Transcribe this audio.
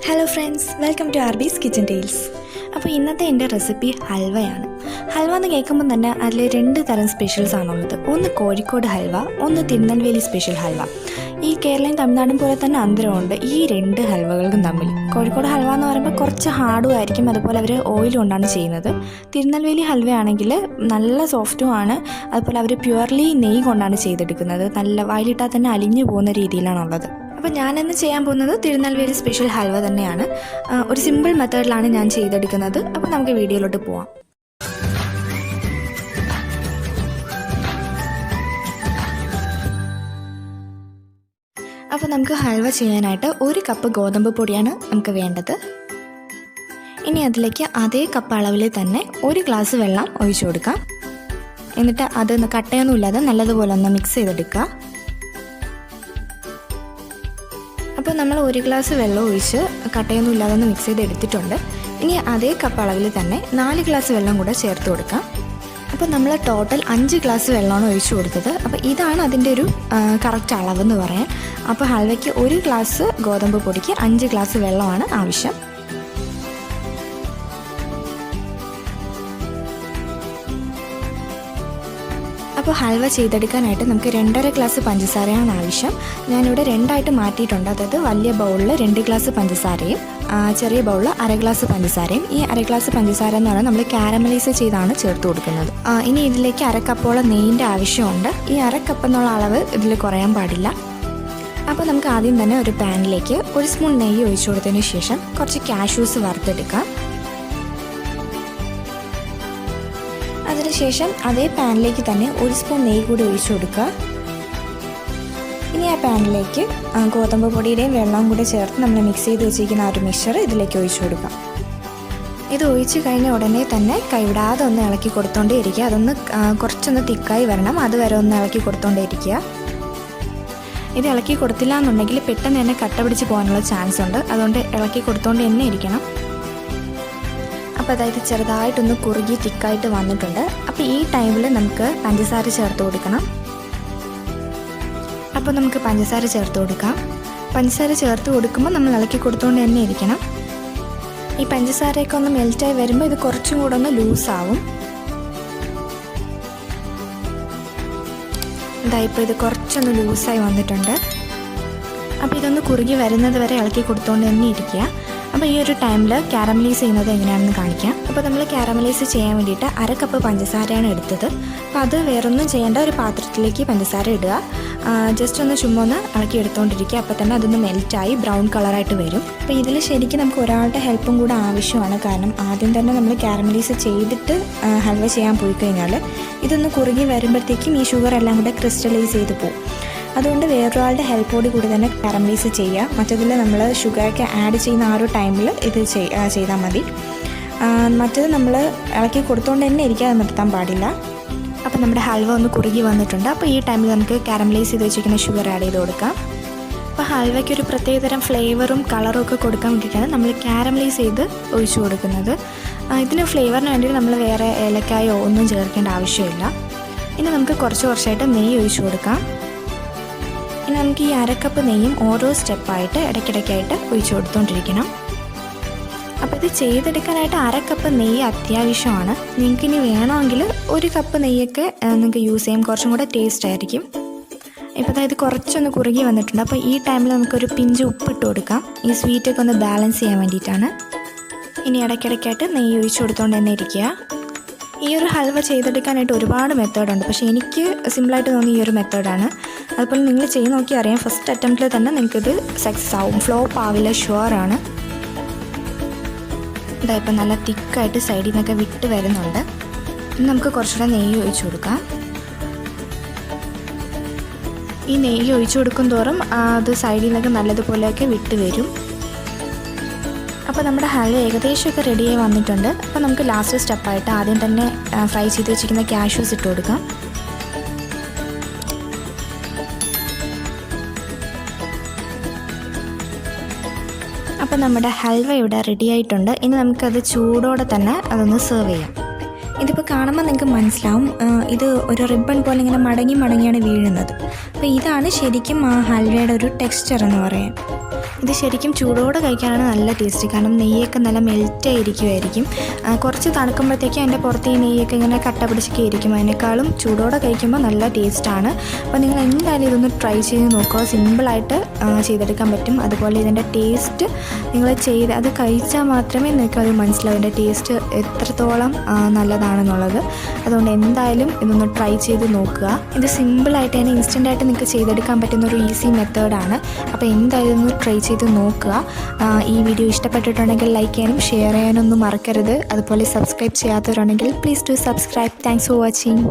Hello friends, welcome to RB's kitchen tales. അപ്പോൾ ഇന്നത്തെ എൻ്റെ റെസിപ്പി ഹൽവയാണ്. ഹൽവ എന്ന് കേൾക്കുമ്പോൾ തന്നെ അതിൽ 2 തരം സ്പെഷ്യൽസ് ആണുള്ളത്. ഒന്ന് കോഴിക്കോട് ഹൽവ, ഒന്ന് തിരുനെൽവേലി സ്പെഷ്യൽ ഹൽവ. ഈ കേരളയും തമിഴ്നാടും പോലെ തന്നെ അന്തരമുണ്ട് ഈ 2 ഹൽവകൾക്കും തമ്മിൽ. കോഴിക്കോട് ഹൽവ എന്ന് പറയുമ്പോൾ കുറച്ച് ഹാർഡും ആയിരിക്കും, അതുപോലെ അവർ ഓയിൽ കൊണ്ടാണ് ചെയ്യുന്നത്. തിരുനെൽവേലി ഹൽവയാണെങ്കിൽ നല്ല സോഫ്റ്റുമാണ്, അതുപോലെ അവർ പ്യുവർലി നെയ്യ് കൊണ്ടാണ് ചെയ്തെടുക്കുന്നത്. നല്ല വായിലിട്ടാൽ തന്നെ അലിഞ്ഞു പോകുന്ന രീതിയിലാണുള്ളത്. അപ്പോൾ ഞാനിന്ന് ചെയ്യാൻ പോകുന്നത് തിരുനെൽവേലി സ്പെഷ്യൽ ഹൽവ തന്നെയാണ്. ഒരു സിമ്പിൾ മെത്തേഡിലാണ് ഞാൻ ചെയ്തെടുക്കുന്നത്. അപ്പോൾ നമുക്ക് വീഡിയോയിലോട്ട് പോവാം. അപ്പോൾ നമുക്ക് ഹൽവ ചെയ്യാനായിട്ട് 1 കപ്പ് ഗോതമ്പ് പൊടിയാണ് നമുക്ക് വേണ്ടത്. ഇനി അതിലേക്ക് അതേ കപ്പ് അളവിൽ തന്നെ 1 ഗ്ലാസ് വെള്ളം ഒഴിച്ചു കൊടുക്കാം. എന്നിട്ട് അത് കട്ടയൊന്നും ഇല്ലാതെ നല്ലതുപോലെ ഒന്ന് മിക്സ് ചെയ്തെടുക്കുക. അപ്പോൾ നമ്മൾ 1 ഗ്ലാസ് വെള്ളം ഒഴിച്ച് കട്ടയൊന്നും ഇല്ലാതെ ഒന്ന് മിക്സ് ചെയ്ത് എടുത്തിട്ടുണ്ട്. ഇനി അതേ കപ്പ് അളവിൽ തന്നെ 4 ഗ്ലാസ് വെള്ളം കൂടെ ചേർത്ത് കൊടുക്കാം. അപ്പോൾ നമ്മൾ ടോട്ടൽ 5 ഗ്ലാസ് വെള്ളമാണ് ഒഴിച്ചു കൊടുത്തത്. അപ്പോൾ ഇതാണ് അതിൻ്റെ ഒരു കറക്റ്റ് അളവെന്ന് പറയാൻ. അപ്പോൾ ഹൽവയ്ക്ക് 1 ഗ്ലാസ് ഗോതമ്പ് പൊടിക്ക് 5 ഗ്ലാസ് വെള്ളമാണ് ആവശ്യം. അപ്പോൾ ഹൽവ ചെയ്തെടുക്കാനായിട്ട് നമുക്ക് 2.5 ഗ്ലാസ് പഞ്ചസാരയാണ് ആവശ്യം. ഞാനിവിടെ 2ആയിട്ട് മാറ്റിയിട്ടുണ്ട്. അതായത് വലിയ ബൗളിൽ 2 ഗ്ലാസ് പഞ്ചസാരയും ചെറിയ ബൗളിൽ 1/2 ഗ്ലാസ് പഞ്ചസാരയും. ഈ 1/2 ഗ്ലാസ് പഞ്ചസാര എന്ന് പറഞ്ഞാൽ നമ്മൾ കാരമലൈസ് ചെയ്താണ് ചേർത്ത് കൊടുക്കുന്നത്. ഇനി ഇതിലേക്ക് 1/2 കപ്പോളം നെയ്യിൻ്റെ ആവശ്യമുണ്ട്. ഈ 1/2 കപ്പ് എന്നുള്ള അളവ് ഇതിൽ കുറയാൻ പാടില്ല. അപ്പോൾ നമുക്ക് ആദ്യം തന്നെ ഒരു പാനിലേക്ക് 1 സ്പൂൺ നെയ്യ് ഒഴിച്ചു കൊടുത്തതിന് ശേഷം കുറച്ച് കാഷ്യൂസ് വറുത്തെടുക്കാം. അതിനുശേഷം അതേ പാനിലേക്ക് തന്നെ 1 സ്പൂൺ നെയ്യ് കൂടി ഒഴിച്ചു കൊടുക്കുക. ഇനി ആ പാനിലേക്ക് ഗോതമ്പ് പൊടിയുടെയും വെള്ളവും കൂടി ചേർത്ത് നമ്മൾ മിക്സ് ചെയ്ത് വെച്ചിരിക്കുന്ന ആ ഒരു മിക്സ്ചർ ഇതിലേക്ക് ഒഴിച്ചു കൊടുക്കാം. ഇത് ഒഴിച്ച് കഴിഞ്ഞ ഉടനെ തന്നെ കൈവിടാതെ ഒന്ന് ഇളക്കി കൊടുത്തോണ്ടേ ഇരിക്കുക. അതൊന്ന് കുറച്ചൊന്ന് തിക്കായി വരണം, അതുവരെ ഒന്ന് ഇളക്കി കൊടുത്തോണ്ടേ ഇരിക്കുക. ഇത് ഇളക്കി കൊടുത്തില്ല എന്നുണ്ടെങ്കിൽ പെട്ടെന്ന് തന്നെ കട്ട പിടിച്ച് പോകാനുള്ള ചാൻസ് ഉണ്ട്. അതുകൊണ്ട് ഇളക്കി കൊടുത്തോണ്ട് തന്നെ ഇരിക്കണം. അപ്പോൾ അതായത് ചെറുതായിട്ടൊന്ന് കുറുകി തിക്കായിട്ട് വന്നിട്ടുണ്ട്. അപ്പോൾ ഈ ടൈമിൽ നമുക്ക് പഞ്ചസാര ചേർത്ത് കൊടുക്കണം. അപ്പോൾ നമുക്ക് പഞ്ചസാര ചേർത്ത് കൊടുക്കാം. പഞ്ചസാര ചേർത്ത് കൊടുക്കുമ്പോൾ നമ്മൾ ഇളക്കി കൊടുത്തുകൊണ്ട് തന്നെ ഇരിക്കണം. ഈ പഞ്ചസാരയൊക്കെ ഒന്ന് മെൽറ്റായി വരുമ്പോൾ ഇത് കുറച്ചും കൂടെ ഒന്ന് ലൂസാവും. ഇതായിപ്പോൾ ഇത് കുറച്ചൊന്ന് ലൂസായി വന്നിട്ടുണ്ട്. അപ്പോൾ ഇതൊന്ന് കുറുകി വരുന്നത് വരെ ഇളക്കി കൊടുത്തുകൊണ്ട് തന്നെ ഇരിക്കുക. അപ്പോൾ ഈ ഒരു ടൈമിൽ കാരമലൈസ് ചെയ്യുന്നത് എങ്ങനെയാണെന്ന് കാണിക്കാം. അപ്പോൾ നമ്മൾ കാരമലൈസ് ചെയ്യാൻ വേണ്ടിയിട്ട് 1/2 കപ്പ് പഞ്ചസാരയാണ് എടുത്തത്. അപ്പോൾ അത് വേറൊന്നും ചെയ്യേണ്ട, ഒരു പാത്രത്തിലേക്ക് പഞ്ചസാര ഇടുക. ജസ്റ്റ് ഒന്ന് ചുമ്മാ ഒന്ന് ഇളക്കി എടുത്തുകൊണ്ടിരിക്കുക. അപ്പോൾ തന്നെ അതൊന്ന് മെൽറ്റായി ബ്രൗൺ കളറായിട്ട് വരും. അപ്പോൾ ഇതിൽ ശരിക്കും നമുക്ക് ഒരാളുടെ ഹെൽപ്പും കൂടെ ആവശ്യമാണ്. കാരണം ആദ്യം തന്നെ നമ്മൾ കാരമലൈസ് ചെയ്തിട്ട് ഹൽവ ചെയ്യാൻ പോയി കഴിഞ്ഞാൽ ഇതൊന്ന് കുറുകി വരുമ്പോഴത്തേക്കും ഈ ഷുഗർ എല്ലാം കൂടെ ക്രിസ്റ്റലൈസ് ചെയ്ത് പോകും. അതുകൊണ്ട് വേറൊരാളുടെ ഹെൽപ്പോട് കൂടി തന്നെ കാരമലൈസ് ചെയ്യുക. മറ്റതിൽ നമ്മൾ ഷുഗറൊക്കെ ആഡ് ചെയ്യുന്ന ആ ഒരു ടൈമിൽ ഇത് ചെയ്താൽ മതി. മറ്റത് നമ്മൾ ഇളക്കി കൊടുത്തുകൊണ്ട് തന്നെ ഇരിക്കാതെ നിർത്താൻ പാടില്ല. അപ്പോൾ നമ്മുടെ ഹൽവ ഒന്ന് കുറുകി വന്നിട്ടുണ്ട്. അപ്പോൾ ഈ ടൈമിൽ നമുക്ക് കാരമലൈസ് ചെയ്ത് വെച്ചിരിക്കുന്ന ഷുഗർ ആഡ് ചെയ്ത് കൊടുക്കാം. അപ്പോൾ ഹൽവയ്ക്ക് ഒരു പ്രത്യേകതരം ഫ്ലേവറും കളറും ഒക്കെ കൊടുക്കാൻ വേണ്ടിയിട്ടാണ് നമ്മൾ കാരമലൈസ് ചെയ്ത് ഒഴിച്ചു കൊടുക്കുന്നത്. ഇതിന് ഫ്ലേവറിന് വേണ്ടിയിട്ട് നമ്മൾ വേറെ ഏലക്കായോ ഒന്നും ചേർക്കേണ്ട ആവശ്യമില്ല. ഇനി നമുക്ക് കുറച്ചായിട്ട് നെയ്യ് ഒഴിച്ചു കൊടുക്കാം. ഇനി നമുക്ക് ഈ 1/2 കപ്പ് നെയ്യും ഓരോ സ്റ്റെപ്പായിട്ട് ഇടയ്ക്കിടയ്ക്കായിട്ട് ഒഴിച്ചു കൊടുത്തുകൊണ്ടിരിക്കണം. അപ്പോൾ ഇത് ചെയ്തെടുക്കാനായിട്ട് 1/2 കപ്പ് നെയ്യ് അത്യാവശ്യമാണ്. നിങ്ങൾക്കിനി വേണമെങ്കിൽ 1 കപ്പ് നെയ്യൊക്കെ നിങ്ങൾക്ക് യൂസ് ചെയ്യാം, കുറച്ചും കൂടെ ടേസ്റ്റ് ആയിരിക്കും. ഇപ്പോൾ അതായത് കുറച്ചൊന്ന് കുറുകി വന്നിട്ടുണ്ട്. അപ്പോൾ ഈ ടൈമിൽ നമുക്കൊരു പിഞ്ച് ഉപ്പിട്ട് കൊടുക്കാം. ഈ സ്വീറ്റൊക്കെ ഒന്ന് ബാലൻസ് ചെയ്യാൻ വേണ്ടിയിട്ടാണ്. ഇനി ഇടയ്ക്കിടയ്ക്കായിട്ട് നെയ്യ് ഒഴിച്ചു കൊടുത്തുകൊണ്ട് തന്നെ ഇരിക്കുക. ഈ ഒരു ഹൽവ ചെയ്തെടുക്കാനായിട്ട് ഒരുപാട് മെത്തേഡുണ്ട്, പക്ഷേ എനിക്ക് സിമ്പിളായിട്ട് തോന്നിയ ഈ ഒരു മെത്തേഡാണ്. അതുപോലെ നിങ്ങൾ ചെയ്ത് നോക്കി അറിയാം, ഫസ്റ്റ് അറ്റംപ്റ്റിൽ തന്നെ നിങ്ങൾക്കിത് സക്സസ് ആവും, ഫ്ലോപ്പ് ആവില്ല, ഷുവറാണ്. ഇതായിപ്പോൾ നല്ല തിക്കായിട്ട് സൈഡിൽ നിന്നൊക്കെ വിട്ട് വരുന്നുണ്ട്. ഇനി നമുക്ക് കുറച്ചുകൂടെ നെയ്യ് ഒഴിച്ചു കൊടുക്കാം. ഈ നെയ്യ് ഒഴിച്ചു കൊടുക്കും തോറും അത് സൈഡിൽ നിന്നൊക്കെ നല്ലതുപോലെയൊക്കെ വിട്ട് വരും. അപ്പോൾ നമ്മുടെ ഹൽവ ഏകദേശമൊക്കെ റെഡിയായി വന്നിട്ടുണ്ട്. അപ്പോൾ നമുക്ക് ലാസ്റ്റ് സ്റ്റെപ്പായിട്ട് ആദ്യം തന്നെ ഫ്രൈ ചെയ്ത് വെച്ചിരിക്കുന്ന കാഷ്യൂസ് ഇട്ട് കൊടുക്കാം. അപ്പോൾ നമ്മുടെ ഹൽവ ഇവിടെ റെഡി ആയിട്ടുണ്ട്. ഇനി നമുക്കത് ചൂടോടെ തന്നെ അതൊന്ന് സെർവ് ചെയ്യാം. ഇതിപ്പോൾ കാണുമ്പോൾ നിങ്ങൾക്ക് മനസ്സിലാവും, ഇത് ഒരു റിബൺ പോലെ ഇങ്ങനെ മടങ്ങിയാണ് വീഴുന്നത്. അപ്പോൾ ഇതാണ് ശരിക്കും ആ ഹൽവയുടെ ഒരു ടെക്സ്ചർ എന്ന് പറയാം. ഇത് ശരിക്കും ചൂടോടെ കഴിക്കാനാണ് നല്ല ടേസ്റ്റ്, കാരണം നെയ്യൊക്കെ നല്ല മെൽറ്റായിരിക്കുമായിരിക്കും. കുറച്ച് തണുക്കുമ്പോഴത്തേക്കും അതിൻ്റെ പുറത്ത് ഈ നെയ്യൊക്കെ ഇങ്ങനെ കട്ട പിടിച്ചൊക്കെ ഇരിക്കും. അതിനേക്കാളും ചൂടോടെ കഴിക്കുമ്പോൾ നല്ല ടേസ്റ്റാണ്. അപ്പോൾ നിങ്ങൾ എന്തായാലും ഇതൊന്ന് ട്രൈ ചെയ്ത് നോക്കുക. സിമ്പിളായിട്ട് ചെയ്തെടുക്കാൻ പറ്റും. അതുപോലെ ഇതിൻ്റെ ടേസ്റ്റ് നിങ്ങൾ അത് കഴിച്ചാൽ മാത്രമേ നിങ്ങൾക്കത് മനസ്സിലാവും ഇതിൻ്റെ ടേസ്റ്റ് എത്രത്തോളം നല്ലതാണെന്നുള്ളത്. അതുകൊണ്ട് എന്തായാലും ഇതൊന്ന് ട്രൈ ചെയ്ത് നോക്കുക. ഇത് സിമ്പിളായിട്ട് തന്നെ ഇൻസ്റ്റൻ്റായിട്ട് നിങ്ങൾക്ക് ചെയ്തെടുക്കാൻ പറ്റുന്നൊരു ഈസി മെത്തേഡാണ്. അപ്പോൾ എന്തായാലും ഒന്ന് ട്രൈ ചെയ്ത് നോക്കുക. ഈ വീഡിയോ ഇഷ്ടപ്പെട്ടിട്ടുണ്ടെങ്കിൽ ലൈക്ക് ചെയ്യാനും ഷെയർ ചെയ്യാനൊന്നും മറക്കരുത്. അതുപോലെ സബ്സ്ക്രൈബ് ചെയ്യാത്തവരുണ്ടെങ്കിൽ please do subscribe. Thanks for watching.